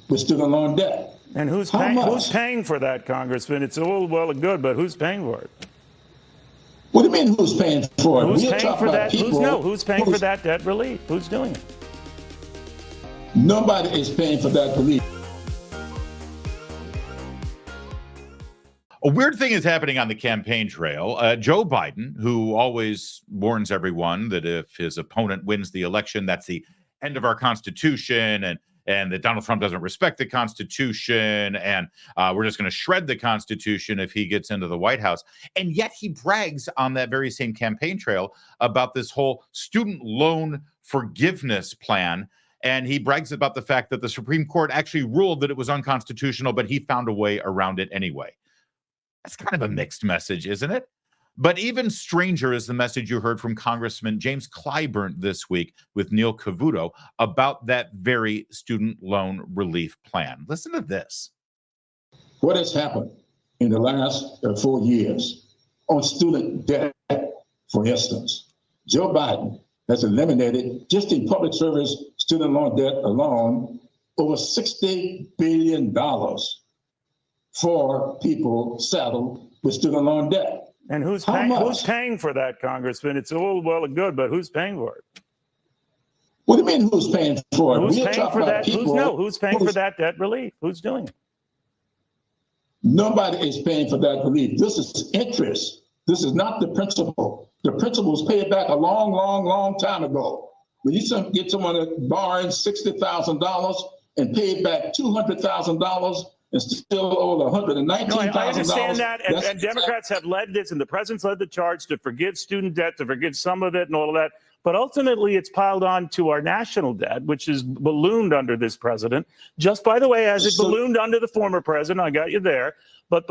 with student loan debt. And who's paying for that, Congressman? It's all well and good, but who's paying for it? What do you mean who's paying for it? Who's paying for that? Who's paying for that debt relief? Who's doing it? Nobody is paying for that relief. A weird thing is happening on the campaign trail. Joe Biden, who always warns everyone that if his opponent wins the election, that's the end of our Constitution, and that Donald Trump doesn't respect the Constitution, and we're just going to shred the Constitution if he gets into the White House. And yet he brags on that very same campaign trail about this whole student loan forgiveness plan. And he brags about the fact that the Supreme Court actually ruled that it was unconstitutional, but he found a way around it anyway. That's kind of a mixed message, isn't it? But even stranger is the message you heard from Congressman James Clyburn this week with Neil Cavuto about that very student loan relief plan. Listen to this. What has happened in the last 4 years on student debt, for instance? Joe Biden has eliminated, just in public service student loan debt alone, over $60 billion for people saddled with student loan debt. And who's paying for that, Congressman? It's all well and good, but who's paying for it? What do you mean who's paying for it? Who's paying for that? Who's paying for that debt relief? Who's doing it? Nobody is paying for that relief. This is interest. This is not the principal. The principal was paid back a long, long, long time ago. When you get someone that borrowed $60,000 and paid back $200,000 and still owe $119,000. No, I understand that, and Democrats have led this, and the president's led the charge to forgive student debt, to forgive some of it and all of that. But ultimately, it's piled on to our national debt, which is ballooned under this president. Just by the way, as it ballooned under the former president, I got you there. But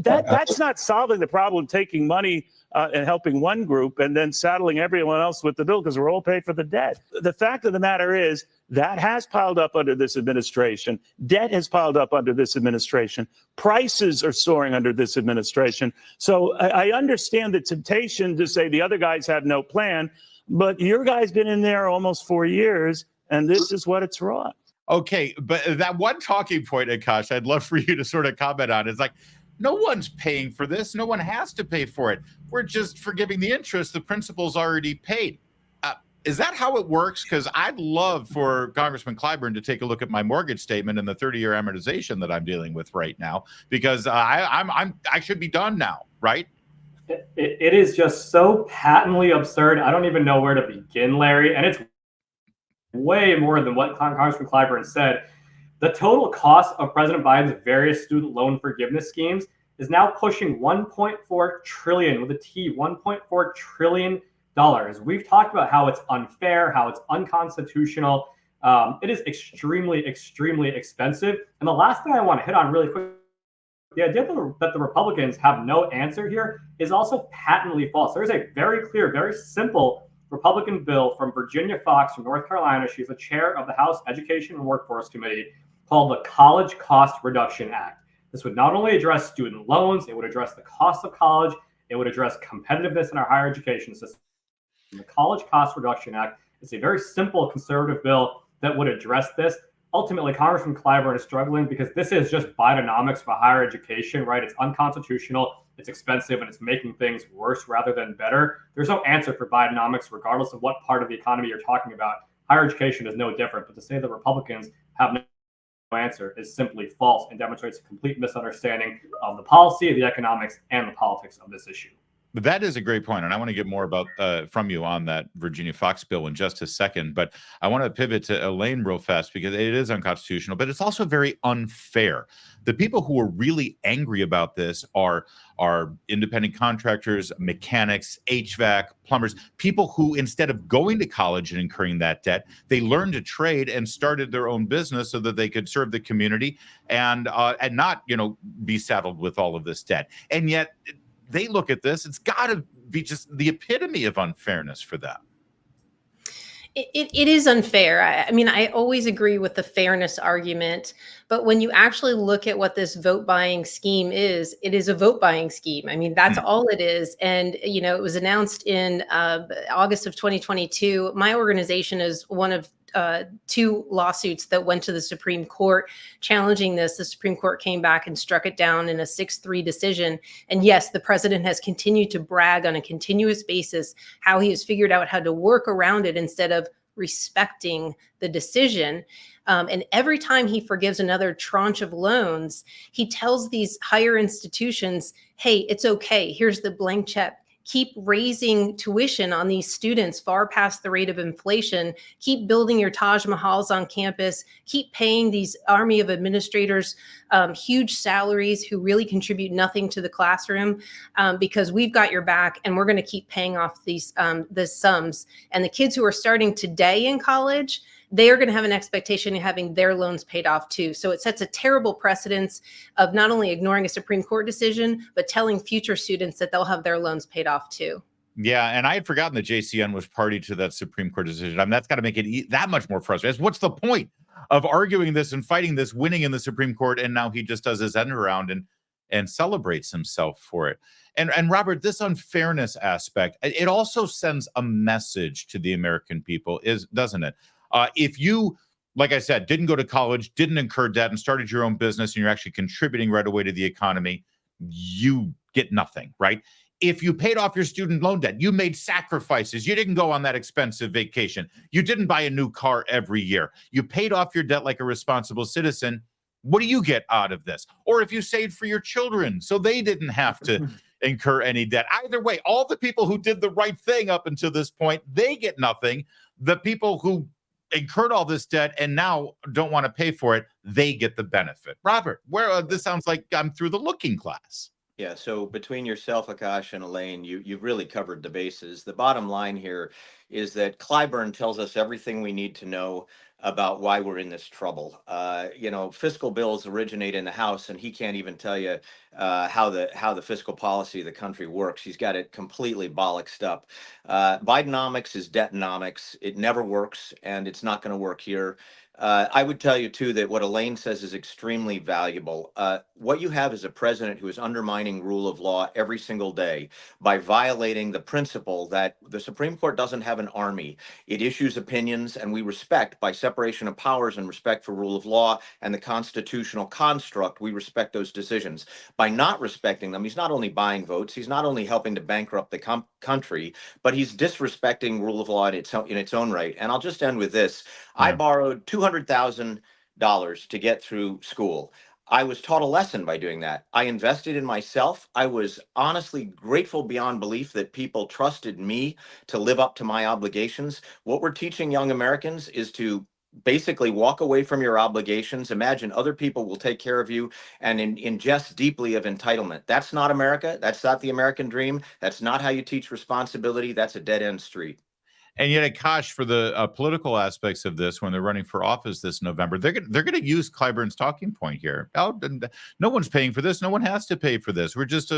that's not solving the problem, taking money and helping one group and then saddling everyone else with the bill because we're all paid for the debt. The fact of the matter is that has piled up under this administration. Debt has piled up under this administration. Prices are soaring under this administration. So I understand the temptation to say the other guys have no plan, but your guy's been in there almost 4 years, and this is what it's wrought. Okay, but that one talking point, Akash, I'd love for you to sort of comment on. It's like, no one's paying for this. No one has to pay for it. We're just forgiving the interest. The principal's already paid. Is that how it works? Because I'd love for Congressman Clyburn to take a look at my mortgage statement and the 30-year amortization that I'm dealing with right now, because I should be done now, right? It is just so patently absurd. I don't even know where to begin, Larry. And it's way more than what Congressman Clyburn said. The total cost of President Biden's various student loan forgiveness schemes is now pushing $1.4 trillion with a T, $1.4 trillion. We've talked about how it's unfair, how it's unconstitutional. It is extremely, extremely expensive. And the last thing I want to hit on really quick, the idea that the Republicans have no answer here is also patently false. There's a very clear, very simple Republican bill from Virginia Fox from North Carolina. She's the chair of the House Education and Workforce Committee, called the College Cost Reduction Act. This would not only address student loans, it would address the cost of college, it would address competitiveness in our higher education system. The College Cost Reduction Act is a very simple conservative bill that would address this. Ultimately, Congressman Clyburn is struggling because this is just Bidenomics for higher education, right? It's unconstitutional, it's expensive, and it's making things worse rather than better. There's no answer for Bidenomics, regardless of what part of the economy you're talking about. Higher education is no different, but to say that Republicans have no answer is simply false and demonstrates a complete misunderstanding of the policy, the economics, and the politics of this issue. But that is a great point, and I want to get more about from you on that Virginia Fox bill in just a second. But I want to pivot to Elaine real fast because it is unconstitutional, but it's also very unfair. The people who are really angry about this are independent contractors, mechanics, HVAC, plumbers, people who instead of going to college and incurring that debt, they learned a trade and started their own business so that they could serve the community and not, be saddled with all of this debt. And yet they look at this, it's got to be just the epitome of unfairness for them. It is unfair. I mean, I always agree with the fairness argument, but when you actually look at what this vote buying scheme is, it is a vote buying scheme. I mean, that's all it is. And, it was announced in August of 2022. My organization is one of two lawsuits that went to the Supreme Court challenging this. The Supreme Court came back and struck it down in a 6-3 decision. And yes, the president has continued to brag on a continuous basis how he has figured out how to work around it instead of respecting the decision. And every time he forgives another tranche of loans, he tells these higher institutions, hey, it's okay. Here's the blank check. Keep raising tuition on these students far past the rate of inflation. Keep building your Taj Mahals on campus. Keep paying these army of administrators huge salaries who really contribute nothing to the classroom, because we've got your back and we're going to keep paying off these the sums. And the kids who are starting today in college, they are going to have an expectation of having their loans paid off too. So it sets a terrible precedence of not only ignoring a Supreme Court decision, but telling future students that they'll have their loans paid off too. Yeah, and I had forgotten that JCN was party to that Supreme Court decision. I mean, that's got to make it that much more frustrating. What's the point of arguing this and fighting this, winning in the Supreme Court, and now he just does his end around and celebrates himself for it? And Robert, this unfairness aspect, it also sends a message to the American people, doesn't it? If you, like I said, didn't go to college, didn't incur debt, and started your own business, and you're actually contributing right away to the economy, you get nothing, right? If you paid off your student loan debt, you made sacrifices, you didn't go on that expensive vacation, you didn't buy a new car every year, you paid off your debt like a responsible citizen, what do you get out of this? Or if you saved for your children so they didn't have to incur any debt. Either way, all the people who did the right thing up until this point, they get nothing. The people who incurred all this debt and now don't want to pay for it, they get the benefit. Robert, this sounds like I'm through the looking glass. Yeah, so between yourself, Akash, and Elaine, you've really covered the bases. The bottom line here is that Clyburn tells us everything we need to know about why we're in this trouble. Fiscal bills originate in the House, and he can't even tell you how the fiscal policy of the country works. He's got it completely bollocksed up. Bidenomics is debtonomics. It never works, and it's not going to work here. I would tell you, too, that what Elaine says is extremely valuable. What you have is a president who is undermining rule of law every single day by violating the principle that the Supreme Court doesn't have an army. It issues opinions, and we respect, by separation of powers and respect for rule of law and the constitutional construct, we respect those decisions. By not respecting them, he's not only buying votes, he's not only helping to bankrupt the country, but he's disrespecting rule of law in its own right. And I'll just end with this. I borrowed $200,000 to get through school. I was taught a lesson by doing that. I invested in myself. I was honestly grateful beyond belief that people trusted me to live up to my obligations. What we're teaching young Americans is to basically walk away from your obligations. Imagine other people will take care of you and ingest deeply of entitlement. That's not America. That's not the American dream. That's not how you teach responsibility. That's a dead-end street. And yet, Akash, for the political aspects of this, when they're running for office this November, they're going to use Clyburn's talking point here. No one's paying for this. No one has to pay for this. We're just,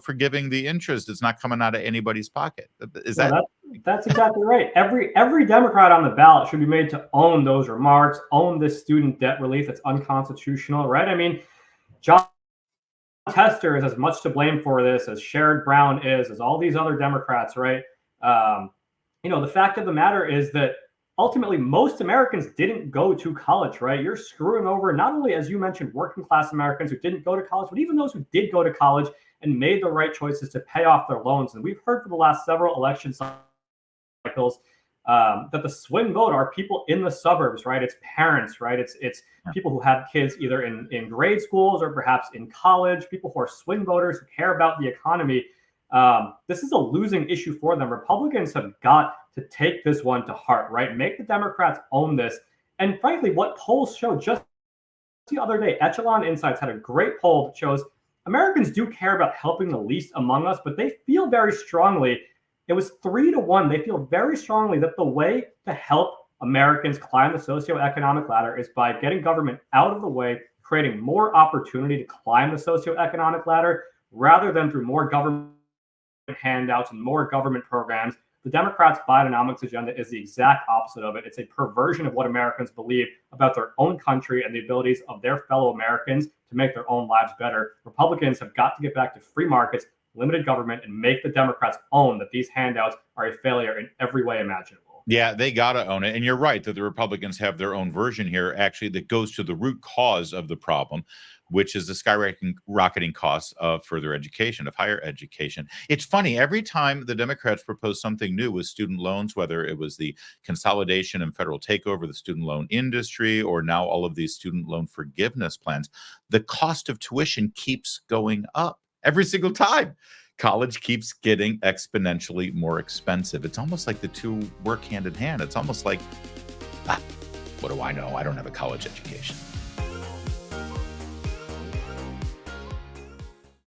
forgiving the interest. It's not coming out of anybody's pocket. That's exactly right. Every Democrat on the ballot should be made to own those remarks, own this student debt relief that's unconstitutional, right? I mean, John Tester is as much to blame for this as Sherrod Brown is, as all these other Democrats, right? The fact of the matter is that ultimately most Americans didn't go to college, right? You're screwing over not only, as you mentioned, working class Americans who didn't go to college, but even those who did go to college and made the right choices to pay off their loans. And we've heard for the last several election cycles that the swing vote are people in the suburbs, right? It's parents, right? It's people who have kids either in grade schools or perhaps in college, people who are swing voters who care about the economy. This is a losing issue for them. Republicans have got to take this one to heart, right? Make the Democrats own this. And frankly, what polls show just the other day, Echelon Insights had a great poll that shows Americans do care about helping the least among us, but they feel very strongly, it was 3-1. They feel very strongly that the way to help Americans climb the socioeconomic ladder is by getting government out of the way, creating more opportunity to climb the socioeconomic ladder, rather than through more government handouts and more government programs. The Democrats' Bidenomics agenda is the exact opposite of it. It's a perversion of what Americans believe about their own country and the abilities of their fellow Americans to make their own lives better. Republicans have got to get back to free markets, limited government, and make the Democrats own that these handouts are a failure in every way imaginable. Yeah, they got to own it. And you're right that the Republicans have their own version here, actually, that goes to the root cause of the problem, which is the skyrocketing costs of further education, of higher education. It's funny, every time the Democrats propose something new with student loans, whether it was the consolidation and federal takeover of the student loan industry, or now all of these student loan forgiveness plans, the cost of tuition keeps going up every single time. College keeps getting exponentially more expensive. It's almost like the two work hand in hand. It's almost like, what do I know? I don't have a college education.